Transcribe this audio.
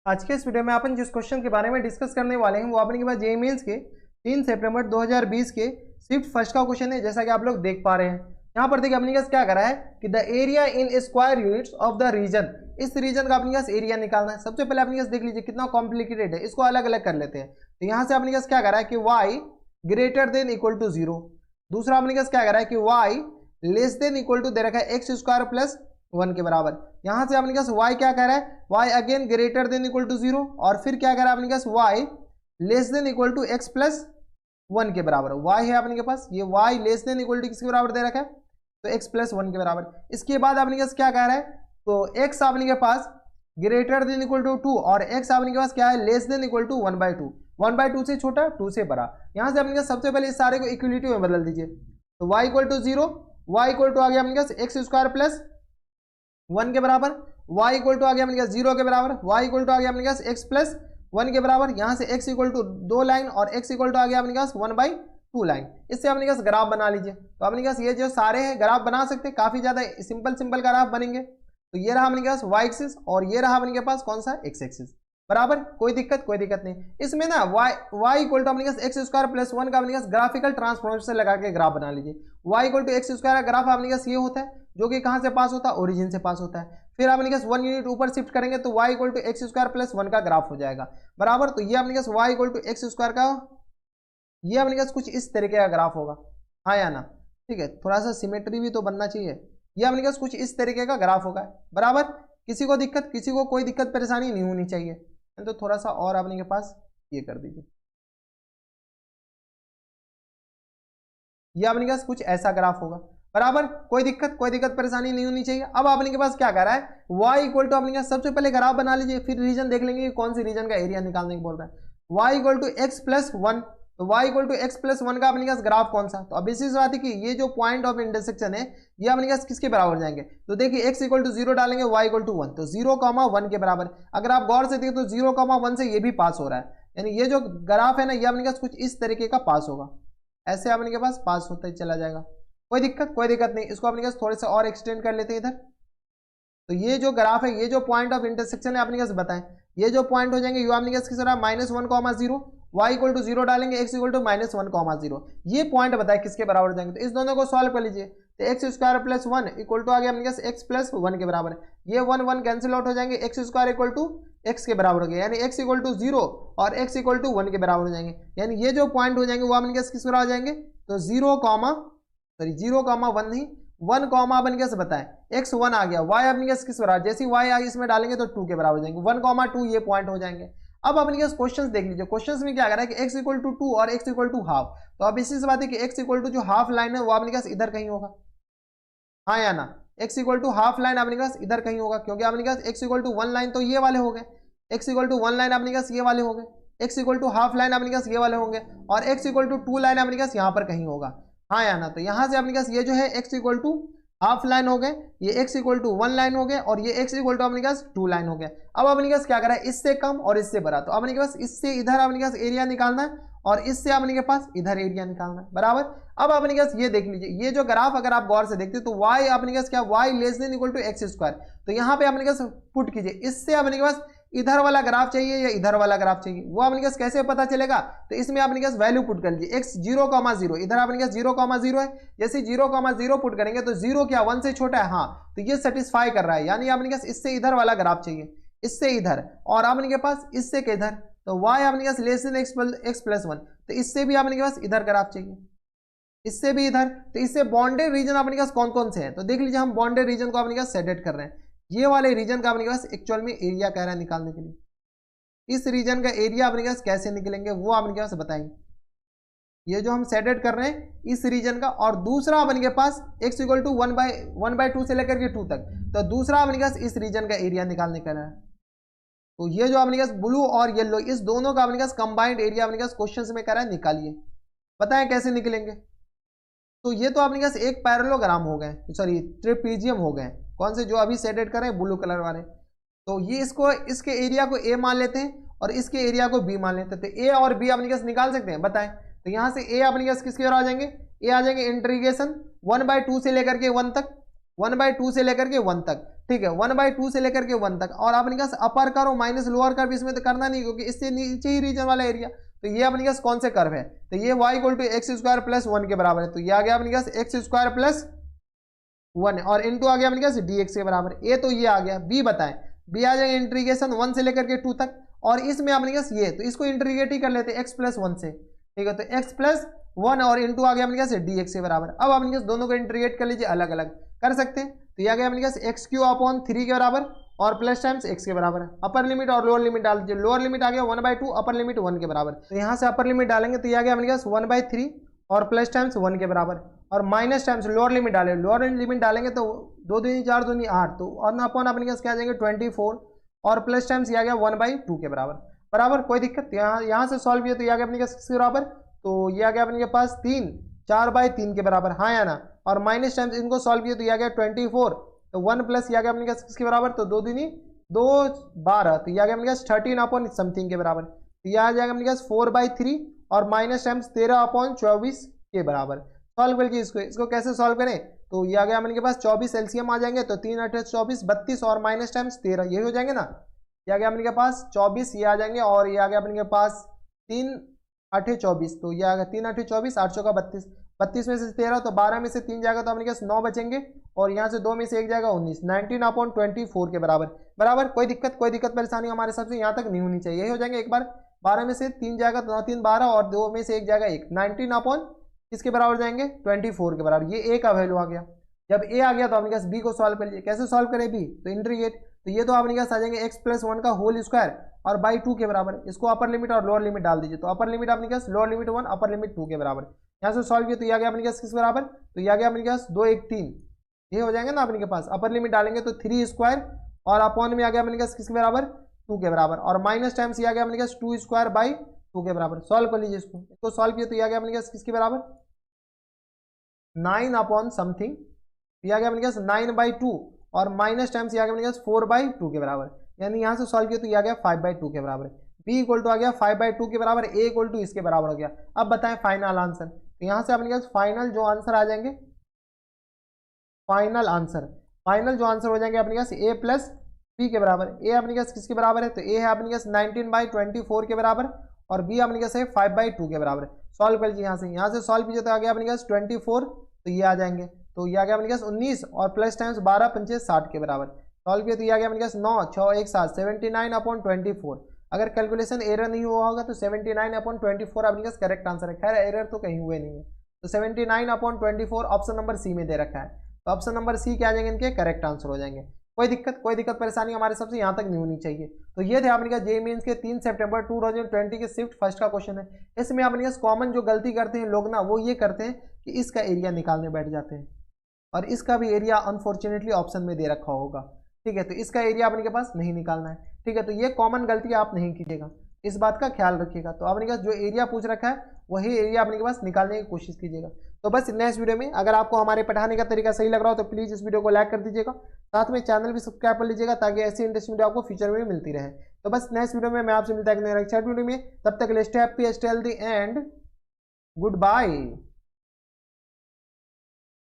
आज के इस वीडियो में अपन जिस क्वेश्चन के बारे में डिस्कस करने वाले हैं वो अपने के पास जेईई मेंस के 3 सितंबर 2020 के शिफ्ट फर्स्ट का क्वेश्चन है। जैसा कि आप लोग देख पा रहे हैं यहाँ पर देखिए अपने पास क्या करा है कि the area in square units of the region, इस रीजन का अपने पास एरिया निकालना है। सबसे पहले अपने पास देख लीजिए कितना कॉम्प्लिकेटेड है, इसको अलग अलग कर लेते हैं। तो यहाँ से अपने पास क्या करा है कि y greater than equal to 0, दूसरा अपने पास क्या करा है कि y less than equal to दे रखा है एक्स स्क्वायर प्लस 1 के बराबर। यहां से अपने पास y क्या कह रहा है, y again greater than equal to 0, और फिर क्या कह रहा है अपने पास y less than equal to x plus 1 के बराबर। y है अपने के पास, ये y less than equal to किसके बराबर दे रखा है, तो x प्लस 1 के बराबर। इसके बाद अपने पास क्या कह रहा है, तो x अपने के पास ग्रेटर देन इक्वल टू 2 और x अपने के पास क्या है लेस देन इक्वल टू 1/2, 1/2 से छोटा 2 से बड़ा। यहां से अपने पास सबसे पहले इस सारे को इक्वलिटी में बदल दीजिए। तो y equal to 0, y equal to आ गया अपने पास एक्स स्क्वायर प्लस 1 के बराबर, y इक्वल टू आ गया अपने पास 0 के बराबर, y इक्वल टू आ गया अपने पास x प्लस 1 के बराबर। यहाँ से x इक्वल टू 2 लाइन और x इक्वल टू आ गया अपने पास 1/2 लाइन। इससे अपने पास ग्राफ बना लीजिए। तो अपने पास ये जो सारे हैं ग्राफ बना सकते हैं, काफी ज्यादा सिंपल ग्राफ बनेंगे। तो ये रहा अपने पास y एक्सिस और ये रहा अपने पास कौन सा x एक्सिस, बराबर। कोई दिक्कत नहीं। इसमें ना y इक्वल टू अपने पास एक्स स्क्वायर प्लस 1 का अपने पास ग्राफिकल ट्रांसफॉर्मेशन लगा के ग्राफ बना लीजिए। y equal to x square का ग्राफ अपने पास ये होता है जो कि कहां से पास होता है, ओरिजिन से पास होता है। फिर अपने पास 1 यूनिट ऊपर शिफ्ट करेंगे तो y equal to x square plus 1 का ग्राफ हो जाएगा, बराबर। तो ये अपने पास y equal to x square का ये अपने पास कुछ इस तरीके का ग्राफ होगा, हाँ या ना, ठीक है। थोड़ा सा सिमेट्री भी तो बनना चाहिए। ये अपने पास कुछ इस तरीके का ग्राफ होगा, बराबर। किसी को कोई दिक्कत परेशानी नहीं होनी चाहिए। तो थोड़ा सा और अपने के पास ये कर दीजिए, ये अपने पास कुछ ऐसा ग्राफ होगा, बराबर। कोई दिक्कत परेशानी नहीं होनी चाहिए। अब अपने के पास क्या कर रहा है, y इक्वल टू अपने पास सबसे पहले ग्राफ बना लीजिए, फिर रीजन देख लेंगे कि कौन सी रीजन का एरिया निकालने को बोल रहा है। y equal to x plus 1, तो y equal to x plus 1 का अपने पास ग्राफ कौन सा, तो अब इसी बात है कि ये जो पॉइंट ऑफ इंटरसेक्शन है ये अपने पास किसके बराबर जाएंगे। तो देखिए x इक्वल टू 0 डालेंगे, y इक्वल टू 1, तो 0,1 के बराबर। अगर आप गौर से देखें तो 0,1 से ये भी पास हो रहा है, यानी ये जो ग्राफ है ना ये अपने पास कुछ इस तरीके का पास होगा, ऐसे अपने के पास पास होता ही चला जाएगा। कोई दिक्कत नहीं। इसको अपने पास थोड़े से और एक्सटेंड कर लेते हैं इधर। तो ये जो ग्राफ है, ये जो पॉइंट ऑफ इंटरसेक्शन है अपने पास बताएं, ये जो पॉइंट हो जाएंगे ये अपने पास किस तरह -1,0, y इक्वल टू 0 डालेंगे, x इक्वल टू -1,0, ये पॉइंट बताए किसके बराबर जाएंगे। तो इस दोनों को सॉल्व कर लीजिए। तो x square plus 1 equal to आ गया अपने पास एक्स प्लस 1 के बराबर। ये 1 कैंसिल आउट हो जाएंगे, x square equal to x के बराबर हो गया, यानी एक्स इक्वल टू 0 और एक्स इक्वल टू 1 के बराबर हो जाएंगे। यानी ये जो पॉइंट हो जाएंगे वो अपने पास किस बराबर हो जाएंगे, तो 0,1 नहीं 1 कॉमा अपने कैसे बताएं, एक्स 1 आ गया, y अपने कैसे किस बराबर, जैसे y आ गया इसमें डालेंगे तो 2 के बराबर हो जाएंगे, 1,2 ये पॉइंट हो जाएंगे। अब अपने पास क्वेश्चंस देख लीजिए। क्वेश्चंस में क्या कर रहा है कि x इक्वल टू 2 और x इक्वल टू हाफ। तो अब इसी से बात है कि x इक्वल टू जो हाफ लाइन है वो अपने पास इधर कहीं होगा, हाँ या ना। x equal to half line अपने पास इधर कहीं होगा, क्योंकि अपने पास x इक्वल टू 1 लाइन तो ये वाले हो गए, x इक्वल टू 1 लाइन अपने पास ये वाले हो गए, x equal to half line अपने पास ये वाले होंगे, और x इक्वल टू 2 लाइन अपने पास यहाँ पर कहीं होगा, हाँ या ना। तो यहाँ से अपने पास ये जो है x equal to half line हो गए, ये x इक्वल टू 1 लाइन हो गए, और ये x इक्वल टू अपने पास 2 लाइन हो गए। अब अपने पास क्या करा है, इससे कम और इससे बड़ा, तो अपने पास इससे इधर अपने पास एरिया निकालना है और इससे अपने के पास इधर एरिया निकालना है, बराबर। अब अपने पास ये देख लीजिए, ये जो ग्राफ अगर आप गौर से देखते तो y अपने पास क्या, y less than equal to x square. तो यहाँ पे अपने पास पुट कीजिए, इससे अपने पास इधर वाला ग्राफ चाहिए या इधर वाला ग्राफ चाहिए, वो अपने पास कैसे पता चलेगा। तो इसमें अपने पास वैल्यू पुट कर लीजिए, x 0,0, इधर अपने पास 0,0 है, जैसे 0,0 पुट करेंगे तो 0 क्या 1 से छोटा है, हाँ, तो ये सेटिस्फाई कर रहा है, यानी अपने पास इससे इधर वाला ग्राफ चाहिए, इससे इधर, और अपने के पास इससे किधर, तो y अपने पास लेस देन एक्स प्लस 1, तो इससे भी अपने के पास इधर ग्राफ चाहिए, इससे भी इधर। तो इससे बॉन्डेड रीजन अपने पास कौन कौन से हैं, तो देख लीजिए हम बॉन्डेड रीजन को अपने पास सेट कर रहे हैं। ये वाले रीजन का अपने पास एक्चुअल में एरिया कह रहा है निकालने के लिए। इस रीजन का एरिया अपने पास कैसे निकलेंगे वो अपने पास बताएंगे। ये जो हम सेट कर रहे हैं इस रीजन का, और दूसरा अपने के पास x इक्वल टू 1/2 से लेकर के 2 तक, तो दूसरा अपने पास इस रीजन का एरिया निकालने का है। तो ये जो अपने पास ब्लू और येलो, इस दोनों का अपने पास कंबाइंड एरिया अपने पास क्वेश्चन में कह रहा है निकालिए, बताएं कैसे निकलेंगे। तो ये तो अपने पास एक पैरेललोग्राम हो गए, सॉरी ट्रेपीजियम हो गए, कौन से जो अभी सेट कर रहे हैं ब्लू कलर वाले। तो ये इसके एरिया को a मान लेते हैं और इसके एरिया को b मान लेते हैं। तो a और b अपने पास निकाल सकते हैं, बताएं। तो यहाँ से a अपने पास किसके आ जाएंगे, a आ जाएंगे इंटीग्रेशन 1/2 से लेकर के 1 तक, 1/2 से लेकर के 1 तक। ठीक है, 1/2 से लेकर के 1 तक। और अपने पास upper curve minus lower curve इसमें तो करना नहीं, क्योंकि इससे नीचे ही रीजन वाला एरिया। तो ये अपने पास कौन से कर्व है, तो ये y equal to x square plus 1 के बराबर है। तो ये आ गया अपने पास एक्स स्क्वायर प्लस 1 और इनटू आ गया अपने पास dx के बराबर। ए तो ये आ गया। बी बताएं, बी आ जाएगा इंटीग्रेशन 1 से लेकर के 2 तक, और इसमें अपने पास ये, तो इसको इंटीग्रेट ही कर लेते हैं x प्लस 1 से। ठीक है, तो x प्लस 1 और इनटू आ गया अपने पास dx के बराबर। अब अपने पास दोनों को इंटीग्रेट कर लीजिए, अलग अलग कर सकते हैं। तो ये आ गया अपने पास एक्स क्यू अपॉन 3 के बराबर और प्लस टाइम्स एक्स के बराबर है। अपर लिमिट और लोअर लिमिट डाल दीजिए। लोअर लिमिट आ गया 1/2, अपर लिमिट 1 के बराबर। तो यहाँ से अपर लिमिट डालेंगे तो ये आ गया अपने पास 1/3 और प्लस टाइम्स 1 के बराबर, और माइनस टाइम्स लोअर लिमिट डालेंगे। लोअर लिमिट डालेंगे तो 2 दूनी 4 दूनी 8, तो 1 अपॉन अपने पास क्या आ जाएंगे 24 और प्लस टाइम्स ये आ गया 1/2 के बराबर। बराबर, कोई दिक्कत। यहाँ से सॉल्व किया तो ये आ गया अपने पास किसके बराबर, तो ये आ गया अपने पास 4/3 के बराबर, हाँ या ना। और माइनस टाइम्स इनको सॉल्व किया तो ये आ गया 24, तो 1 प्लस ये आ गया अपने पास किसके बराबर, तो 2 दूनी 2 12, तो ये आ गया अपने पास 13 अपॉन समथिंग के बराबर। तो ये आ जाएगा अपने पास 4/3 और माइनस टाइम्स 13/24 के बराबर। सॉल्व कर लीजिए इसको कैसे सॉल्व करें, तो ये आ गया अपने पास 24 एलसीएम आ जाएंगे, तो 3 8 24 32 और माइनस टाइम्स 13, ये हो जाएंगे ना। ये आ गया अपने पास 24, ये आ जाएंगे, और ये आ गया अपने पास 3 8 24, तो ये आ गया 3 8 24 8 का 32, 32 में से 13, तो 12 में से 3 जाएगा तो अपने पास 9 बचेंगे, और यहाँ से 2 में से 1 जाएगा 19, 19/24 के बराबर। बराबर, कोई दिक्कत परेशानी हमारे हिसाब से यहाँ तक नहीं होनी चाहिए। यही हो जाएंगे। एक बार 12 में से 3 जाएगा तो 9 3 12 और 2 में से 1 जाएगा 1, 19 अपॉन किसके बराबर जाएंगे 24 के बराबर। ये ए का वैल्यू आ गया। जब ए आ गया तो अपने पास बी को सॉल्व कर लीजिए। कैसे सॉल्व करें बी, तो इंटीग्रेट, तो ये तो अपने पास आ जाएंगे एक्स प्लस 1 का होल स्क्वायर और बाई 2 के बराबर। इसको अपर लिमिट और लोअर लिमिट डाल दीजिए, तो अपर लिमिट अपने पास लोअर लिमिट 1 अपर लिमिट 2 के बराबर। यहाँ से सॉल्व किया तो ये आ गया अपने पास किस बराबर, तो ये आ गया अपने पास 2 1 3, ये हो जाएगा ना अपने के पास। अपर लिमिट डालेंगे तो 3 स्क्वायर और अपॉन में आ गया अपने पास किसके बराबर 2 के बराबर, और माइनस टाइम्स ये आ गया अपने पास 2 स्क्वायर बाई 2 के बराबर। सॉल्व कर लीजिए इसको सॉल्व किया तो ये आ गया अपने पास किसके बराबर 9 अपॉन समथिंग, ये आ गया अपने पास 9/2 और माइनस टाइम्स ये आ गया अपने पास 4/2 के बराबर। यानी यहाँ से सॉल्व किया तो ये आ गया 5/2 के बराबर। बी इक्वल टू आ गया 5/2 के बराबर, ए इक्वल टू इसके बराबर हो गया। अब बताएं फाइनल आंसर, तो यहाँ से अपने पास फाइनल जो आंसर आ जाएंगे, फाइनल जो आंसर हो जाएंगे अपने पास ए प्लस बी के बराबर। ए अपने पास किसके बराबर है, तो ए है अपने पास 19/24 के बराबर और बी अपने पास है 5/2 के बराबर। सॉल्व कर लीजिए यहाँ से सॉल्व कीजिए तो आ गया अपने पास 24, तो ये आ जाएंगे, तो ये आ गया अपने पास 19 और प्लस टाइम्स 12 पंचे 60 के बराबर। सॉल्व किया तो ये आ गया अपने पास 9 6 1 7 79/24। अगर कैलकुलेशन एरर नहीं हुआ होगा तो 79/24 अपने पास करेक्ट आंसर है। खैर एरर तो कहीं हुए नहीं है, तो 79/24 ऑप्शन नंबर सी में दे रखा है, तो ऑप्शन नंबर सी के आ जाएंगे इनके करेक्ट आंसर हो जाएंगे। कोई दिक्कत परेशानी हमारे सबसे यहाँ तक नहीं होनी चाहिए। तो ये थे आपने का जेईई मेंस के 3 सितंबर 2020 के शिफ्ट फर्स्ट का क्वेश्चन है। इसमें आपने का कॉमन जो गलती करते हैं लोग ना, वो ये करते हैं कि इसका एरिया निकालने बैठ जाते हैं, और इसका भी एरिया अनफॉर्चुनेटली ऑप्शन में दे रखा होगा। ठीक है, तो इसका एरिया अपने के पास नहीं निकालना है। ठीक है, तो ये कॉमन गलती आप नहीं कीजिएगा, इस बात का ख्याल रखिएगा। तो अपने पास जो एरिया पूछ रखा है वही एरिया अपने के पास निकालने की कोशिश कीजिएगा। तो बस नेक्स्ट वीडियो में अगर आपको हमारे पढ़ाने का तरीका सही लग रहा हो तो प्लीज़ इस वीडियो को लाइक कर दीजिएगा, साथ में चैनल भी सब्सक्राइब कर लीजिएगा ताकि ऐसी इंटरेस्टिंग वीडियो आपको फ्यूचर में मिलती रहे। तो बस नेक्स्ट वीडियो में मैं आपसे मिलता है नेक्स्ट वीडियो में, तब तक stay happy stay healthy and good bye.